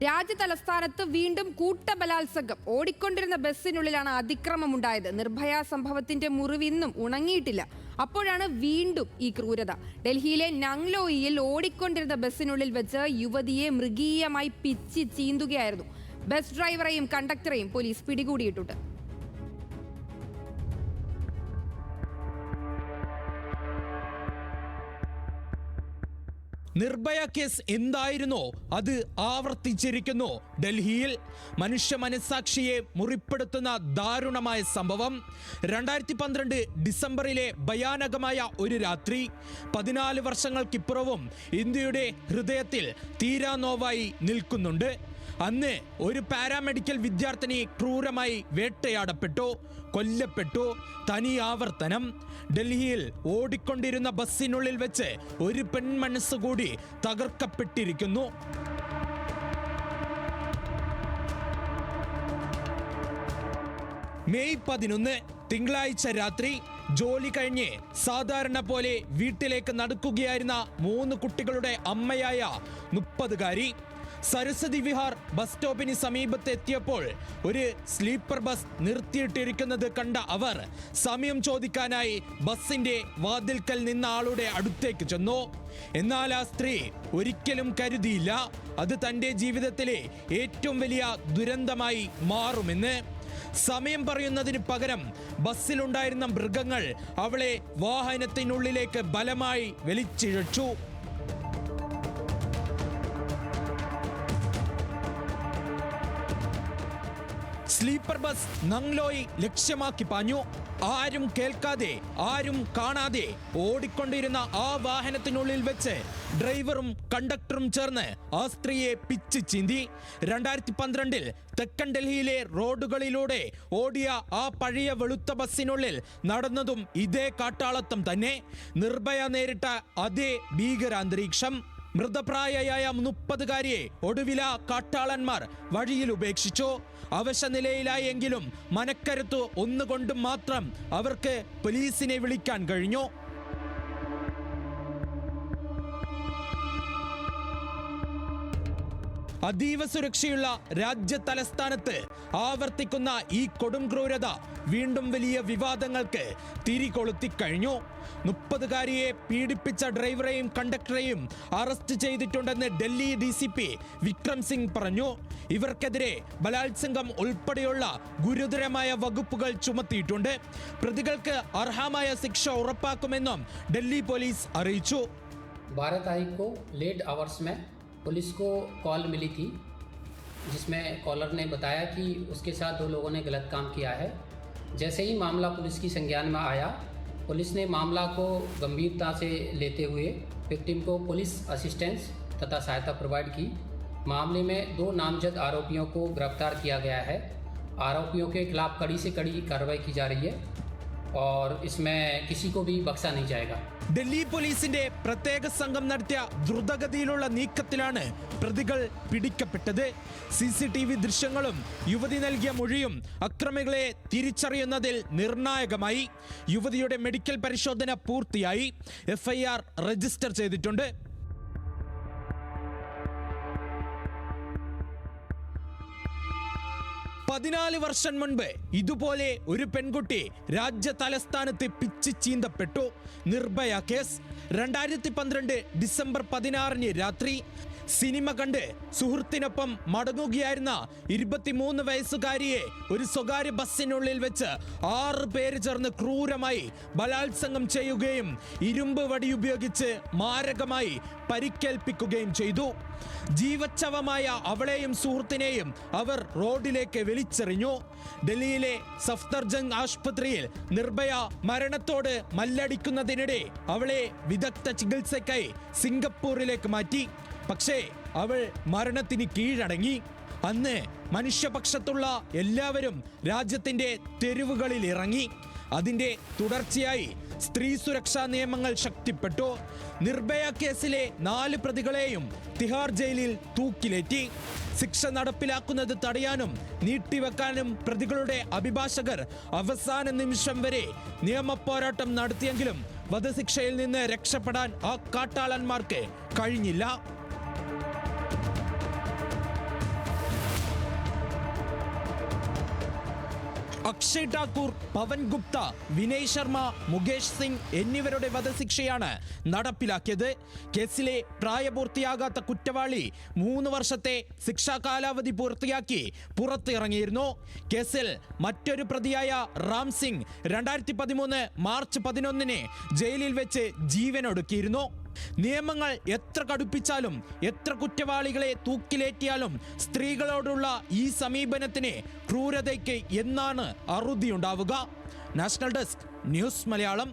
രാജ്യതലസ്ഥാനത്ത് വീണ്ടും കൂട്ടബലാത്സംഗം. ഓടിക്കൊണ്ടിരുന്ന ബസ്സിനുള്ളിലാണ് അതിക്രമമുണ്ടായത്. നിർഭയ സംഭവത്തിന്റെ മുറിവ് ഇന്നും ഉണങ്ങിയിട്ടില്ല. അപ്പോഴാണ് വീണ്ടും ഈ ക്രൂരത. ഡൽഹിയിലെ നങ്ലോയിയിൽ ഓടിക്കൊണ്ടിരുന്ന ബസ്സിനുള്ളിൽ വെച്ച് യുവതിയെ മൃഗീയമായി പിച്ചി ചീന്തുകയായിരുന്നു. ബസ് ഡ്രൈവറെയും കണ്ടക്ടറെയും പോലീസ് പിടികൂടിയിട്ടുണ്ട്. നിർഭയ കേസ് എന്തായിരുന്നോ അത് ആവർത്തിച്ചിരിക്കുന്നു. ഡൽഹിയിൽ മനുഷ്യ മനസാക്ഷിയെ മുറിപ്പെടുത്തുന്ന ദാരുണമായ സംഭവം. 2012 ഡിസംബറിലെ ഭയാനകമായ ഒരു രാത്രി 14 വർഷങ്ങൾക്കിപ്പുറവും ഇന്ത്യയുടെ ഹൃദയത്തിൽ തീരാനോവായി നിൽക്കുന്നുണ്ട്. അന്ന് ഒരു പാരാമെഡിക്കൽ വിദ്യാർത്ഥിനി ക്രൂരമായി വേട്ടയാടപ്പെട്ടു, കൊല്ലപ്പെട്ടു. തനി ആവർത്തനം. ഡൽഹിയിൽ ഓടിക്കൊണ്ടിരുന്ന ബസ്സിനുള്ളിൽ വെച്ച് ഒരു പെൺമനസ്സ് കൂടി തകർക്കപ്പെട്ടിരിക്കുന്നു. മെയ് 11 തിങ്കളാഴ്ച രാത്രി ജോലി കഴിഞ്ഞ് സാധാരണ പോലെ വീട്ടിലേക്ക് നടക്കുകയായിരുന്ന 3 കുട്ടികളുടെ അമ്മയായ 30-കാരി സരസ്വതി വിഹാർ ബസ് സ്റ്റോപ്പിന് സമീപത്ത് എത്തിയപ്പോൾ ഒരു സ്ലീപ്പർ ബസ് നിർത്തിയിട്ടിരിക്കുന്നത് കണ്ട അവർ സമയം ചോദിക്കാനായി ബസിന്റെ വാതിൽക്കൽ നിന്ന ആളുടെ അടുത്തേക്ക് ചെന്നു. എന്നാൽ ആ സ്ത്രീ ഒരിക്കലും കരുതിയില്ല അത് തന്റെ ജീവിതത്തിലെ ഏറ്റവും വലിയ ദുരന്തമായി മാറുമെന്ന്. സമയം പറയുന്നതിന് പകരം ബസ്സിലുണ്ടായിരുന്ന മൃഗങ്ങൾ അവളെ വാഹനത്തിനുള്ളിലേക്ക് ബലമായി വലിച്ചിഴച്ചു. സ്ലീപ്പർ ബസ് നങ്ലോയി ലക്ഷ്യമാക്കി പാഞ്ഞു. ആരും കേൾക്കാതെ ആരും കാണാതെ ഓടിക്കൊണ്ടിരുന്ന ആ വാഹനത്തിനുള്ളിൽ വെച്ച് ഡ്രൈവറും കണ്ടക്ടറും ചേർന്ന് ആ സ്ത്രീയെ പിച്ച് ചീന്തി. 2012 തെക്കൻ ഡൽഹിയിലെ റോഡുകളിലൂടെ ഓടിയ ആ പഴയ വെളുത്ത ബസ്സിനുള്ളിൽ നടന്നതും ഇതേ കാട്ടാളത്തം തന്നെ. നിർഭയ നേരിട്ട അതേ ഭീകരാന്തരീക്ഷം. മൃതപ്രായയായ 30-കാരിയെ ഒടുവില കാട്ടാളന്മാർ വഴിയിൽ ഉപേക്ഷിച്ചു. അവശനിലയിലായെങ്കിലും മനക്കരുത്ത് ഒന്നുകൊണ്ടും മാത്രം അവർക്ക് പോലീസിനെ വിളിക്കാൻ കഴിഞ്ഞു. അതീവ സുരക്ഷയുള്ള രാജ്യ തലസ്ഥാനത്ത് ആവർത്തിക്കുന്ന ഈ കൊടും ക്രൂരത വീണ്ടും വലിയ വിവാദങ്ങൾക്ക് തിരികൊളുത്തിക്കഴിഞ്ഞു. 30-കാരിയെ പീഡിപ്പിച്ച ഡ്രൈവറെയും കണ്ടക്ടറെയും അറസ്റ്റ് ചെയ്തിട്ടുണ്ടെന്ന് ഡൽഹി DCP വിക്രം സിംഗ് പറഞ്ഞു. ഇവർക്കെതിരെ ബലാത്സംഗം ഉൾപ്പെടെയുള്ള ഗുരുതരമായ വകുപ്പുകൾ ചുമത്തിയിട്ടുണ്ട്. പ്രതികൾക്ക് അർഹമായ ശിക്ഷ ഉറപ്പാക്കുമെന്നും ഡൽഹി പോലീസ് അറിയിച്ചു. 12 तारीख को लेट आवर्स में पुलिस को कॉल मिली थी जिसमें कॉलर ने बताया कि उसके साथ 2 लोगों ने गलत काम किया है। जैसे ही मामला पुलिस की संज्ञान में आया, पुलिस ने मामला को गंभीरता से लेते हुए विक्टिम को पुलिस असिस्टेंस तथा सहायता प्रोवाइड की। मामले में 2 नामजद आरोपियों को गिरफ्तार किया गया है। आरोपियों के खिलाफ कड़ी से कड़ी कार्रवाई की जा रही है और इसमें किसी को भी बख्शा नहीं जाएगा. ഡൽഹി പോലീസിന്റെ പ്രത്യേക സംഘം നടത്തിയ ദ്രുതഗതിയിലുള്ള നീക്കത്തിലാണ് പ്രതികൾ പിടിക്കപ്പെട്ടത്. CCTV ദൃശ്യങ്ങളും യുവതി നൽകിയ മൊഴിയും അക്രമികളെ തിരിച്ചറിയുന്നതിൽ നിർണായകമായി. യുവതിയുടെ മെഡിക്കൽ പരിശോധന പൂർത്തിയായി. FIR രജിസ്റ്റർ ചെയ്തിട്ടുണ്ട്. പതിനാല് വർഷം മുൻപ് ഇതുപോലെ ഒരു പെൺകുട്ടി രാജ്യ തലസ്ഥാനത്ത് പിച്ച് ചീന്തപ്പെട്ടു. നിർഭയ കേസ് 2012 ഡിസംബർ 16 രാത്രി സിനിമ കണ്ട് സുഹൃത്തിനൊപ്പം മടങ്ങുകയായിരുന്ന 23 വയസ്സുകാരിയെ ഒരു സ്വകാര്യ ബസ്സിനുള്ളിൽ വെച്ച് 6 പേര് ചേർന്ന് ക്രൂരമായി ബലാത്സംഗം ചെയ്യുകയും ഇരുമ്പ് വടി ഉപയോഗിച്ച് മാരകമായി പരിക്കേൽപ്പിക്കുകയും ചെയ്തു. ജീവച്ഛവമായ അവളെയും സുഹൃത്തിനെയും അവർ റോഡിലേക്ക് വലിച്ചെറിഞ്ഞു. ഡൽഹിയിലെ സഫ്ദർജംഗ് ആശുപത്രിയിൽ നിർഭയ മരണത്തോട് മല്ലടിക്കുന്നതിനിടെ അവളെ വിദഗ്ധ ചികിത്സയ്ക്കായി സിംഗപ്പൂരിലേക്ക് മാറ്റി. പക്ഷേ അവൾ മരണത്തിന് കീഴടങ്ങി. അന്ന് മനുഷ്യപക്ഷത്തുള്ള എല്ലാവരും രാജ്യത്തിന്റെ തെരുവുകളിൽ ഇറങ്ങി. അതിന്റെ തുടർച്ചയായി സ്ത്രീ സുരക്ഷാ നിയമങ്ങൾ ശക്തിപ്പെട്ടു. നിർഭയ കേസിലെ 4 പ്രതികളെയും തിഹാർ ജയിലിൽ തൂക്കിലേറ്റി. ശിക്ഷ നടപ്പിലാക്കുന്നത് തടയാനും നീട്ടിവെക്കാനും പ്രതികളുടെ അഭിഭാഷകർ അവസാന നിമിഷം വരെ നിയമപോരാട്ടം നടത്തിയെങ്കിലും വധശിക്ഷയിൽ നിന്ന് രക്ഷപ്പെടാൻ ആ കാട്ടാളന്മാർക്ക് കഴിഞ്ഞില്ല. അക്ഷയ് ഠാക്കൂർ, പവൻ ഗുപ്ത, വിനയ് ശർമ്മ, മുകേഷ് സിംഗ് എന്നിവരുടെ വധശിക്ഷയാണ് നടപ്പിലാക്കിയത്. കേസിലെ പ്രായപൂർത്തിയാകാത്ത കുറ്റവാളി 3 വർഷത്തെ ശിക്ഷാ കാലാവധി പൂർത്തിയാക്കി പുറത്തിറങ്ങിയിരുന്നു. കേസിൽ മറ്റൊരു പ്രതിയായ റാം സിംഗ് 2013 മാർച്ച് 11 ജയിലിൽ വെച്ച് ജീവനൊടുക്കിയിരുന്നു. നിയമങ്ങൾ എത്ര കടുപ്പിച്ചാലും എത്ര കുറ്റവാളികളെ തൂക്കിലേറ്റിയാലും സ്ത്രീകളോടുള്ള ഈ സമീപനത്തിന് ക്രൂരതയ്ക്ക് എന്നാണ് അറുതിയുണ്ടാവുക? National desk, news Malayalam.